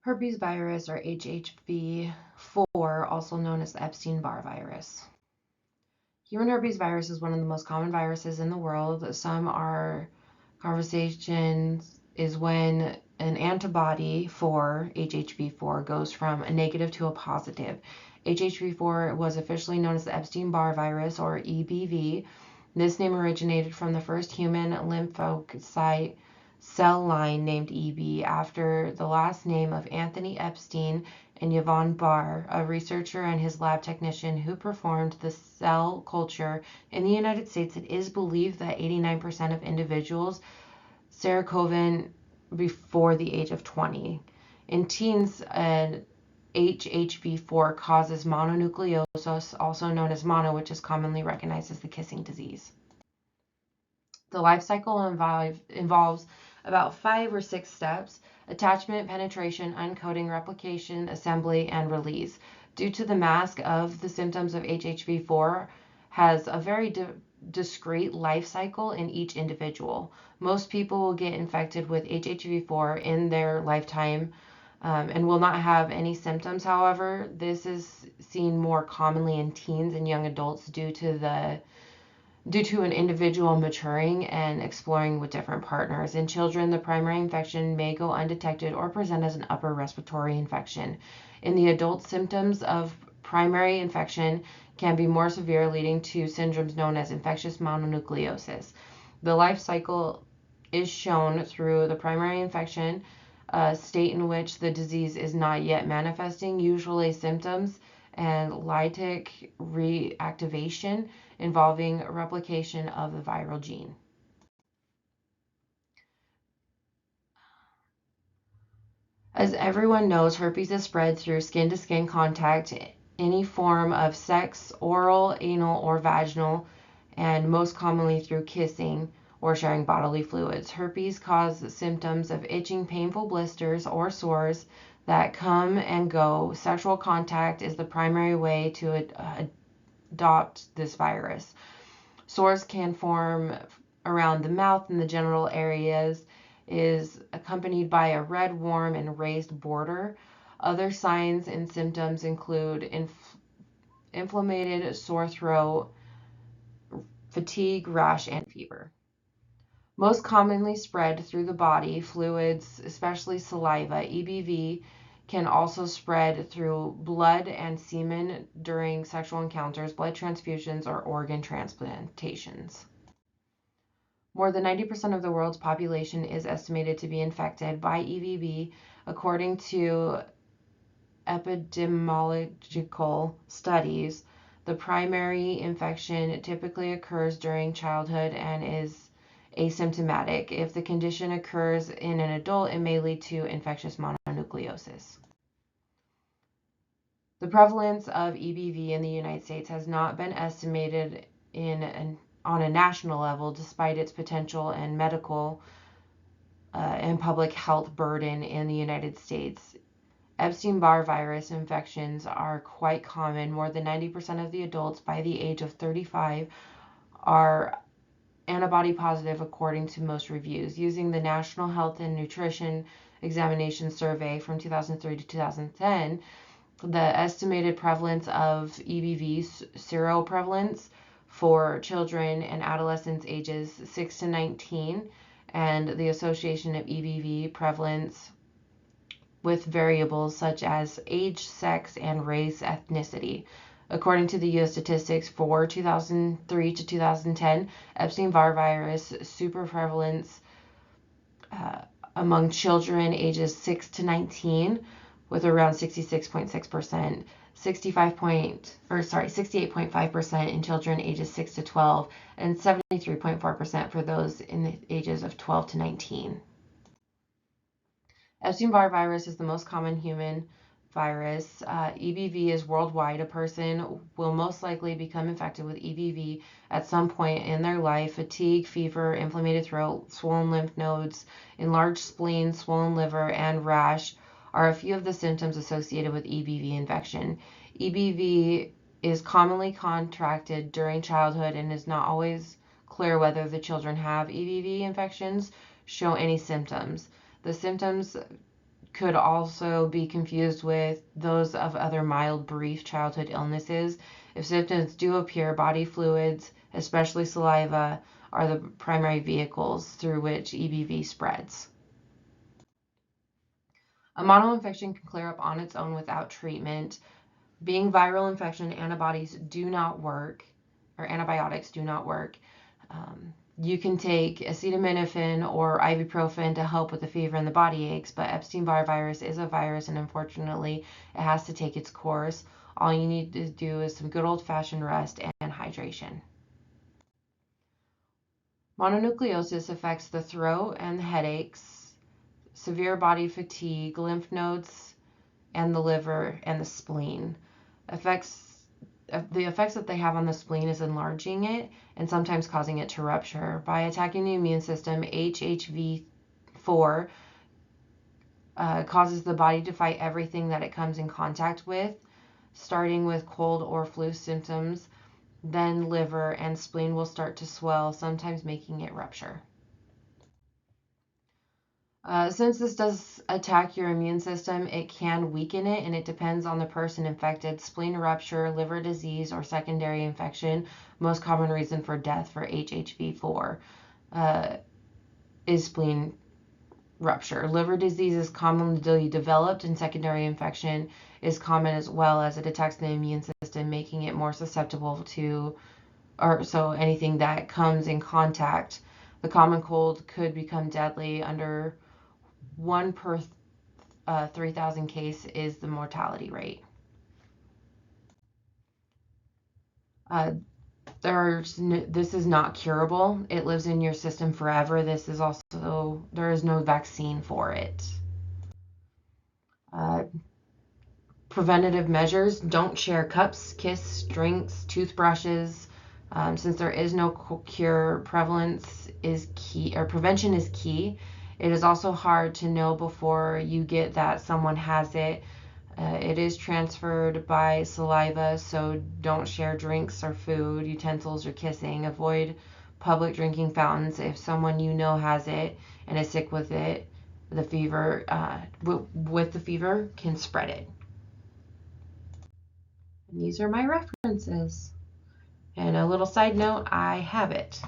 Herpes virus, or HHV4, also known as the Epstein Barr virus. Human herpes virus is one of the most common viruses in the world. Some are conversations is when an antibody for HHV4 goes from a negative to a positive. HHV4 was officially known as the Epstein Barr virus, or EBV. This name originated from the first human lymphocyte cell line named EB after the last name of Anthony Epstein and Yvonne Barr, a researcher and his lab technician who performed the cell culture in the United States. It is believed that 89% of individuals seroconverted before the age of 20. In teens, an HHV4 causes mononucleosis, also known as mono, which is commonly recognized as the kissing disease. The life cycle involves about 5 or 6 steps: attachment, penetration, uncoating, replication, assembly, and release. Due to the mask of the symptoms of HHV4 has a very discrete life cycle in each individual. Most people will get infected with HHV4 in their lifetime and will not have any symptoms. However, this is seen more commonly in teens and young adults due to an individual maturing and exploring with different partners. In children, the primary infection may go undetected or present as an upper respiratory infection. In the adult, symptoms of primary infection can be more severe, leading to syndromes known as infectious mononucleosis. The life cycle is shown through the primary infection, a state in which the disease is not yet manifesting, usually symptoms, and lytic reactivation involving replication of the viral gene. As everyone knows, herpes is spread through skin-to-skin contact, any form of sex, oral, anal, or vaginal, and most commonly through kissing or sharing bodily fluids. Herpes causes symptoms of itching, painful blisters, or sores that come and go. Sexual contact is the primary way to adopt this virus. Sores can form around the mouth and the genital areas, is accompanied by a red, warm, and raised border. Other signs and symptoms include inflamed sore throat, fatigue, rash, and fever. Most commonly spread through the body fluids, especially saliva. EBV can also spread through blood and semen during sexual encounters, blood transfusions, or organ transplantations. More than 90% of the world's population is estimated to be infected by EBV, according to epidemiological studies. The primary infection typically occurs during childhood and is asymptomatic. If the condition occurs in an adult, it may lead to infectious mononucleosis. The prevalence of EBV in the United States has not been estimated on a national level, despite its potential and medical and public health burden in the United States. Epstein-Barr virus infections are quite common. More than 90% of the adults by the age of 35 are antibody positive, according to most reviews. Using the National Health and Nutrition Examination Survey from 2003 to 2010, the estimated prevalence of EBV seroprevalence for children and adolescents ages 6 to 19, and the association of EBV prevalence with variables such as age, sex, and race, ethnicity. According to the U.S. statistics for 2003 to 2010, Epstein-Barr virus superprevalence among children ages 6 to 19 with around 66.6%, 68.5% in children ages 6 to 12, and 73.4% for those in the ages of 12 to 19. Epstein-Barr virus is the most common human virus. EBV is worldwide. A person will most likely become infected with EBV at some point in their life. Fatigue, fever, inflamed throat, swollen lymph nodes, enlarged spleen, swollen liver, and rash are a few of the symptoms associated with EBV infection. EBV is commonly contracted during childhood and is not always clear whether the children have EBV infections show any symptoms. The symptoms could also be confused with those of other mild, brief childhood illnesses. If symptoms do appear, body fluids, especially saliva, are the primary vehicles through which EBV spreads. A monoinfection can clear up on its own without treatment. Being viral infection, antibiotics do not work. You can take acetaminophen or ibuprofen to help with the fever and the body aches, but Epstein-Barr virus is a virus, and unfortunately, it has to take its course. All you need to do is some good old-fashioned rest and hydration. Mononucleosis affects the throat and the headaches, severe body fatigue, lymph nodes, and the liver and the spleen. The effects that they have on the spleen is enlarging it and sometimes causing it to rupture. By attacking the immune system, HHV4 causes the body to fight everything that it comes in contact with, starting with cold or flu symptoms. Then liver and spleen will start to swell, sometimes making it rupture. Since this does attack your immune system, it can weaken it, and it depends on the person infected. Spleen rupture, liver disease, or secondary infection, most common reason for death for HHV4 is spleen rupture. Liver disease is commonly developed, and secondary infection is common as well, as it attacks the immune system, making it more susceptible to, so anything that comes in contact. The common cold could become deadly. Under 1 per 3,000 case is the mortality rate. This is not curable. It lives in your system forever. There is no vaccine for it. Preventative measures: don't share cups, kiss, drinks, toothbrushes. Since there is no cure, prevention is key. It is also hard to know before you get that someone has it. It is transferred by saliva, so don't share drinks or food, utensils, or kissing. Avoid public drinking fountains. If someone you know has it and is sick with it, the fever can spread it. And these are my references. And a little side note, I have it.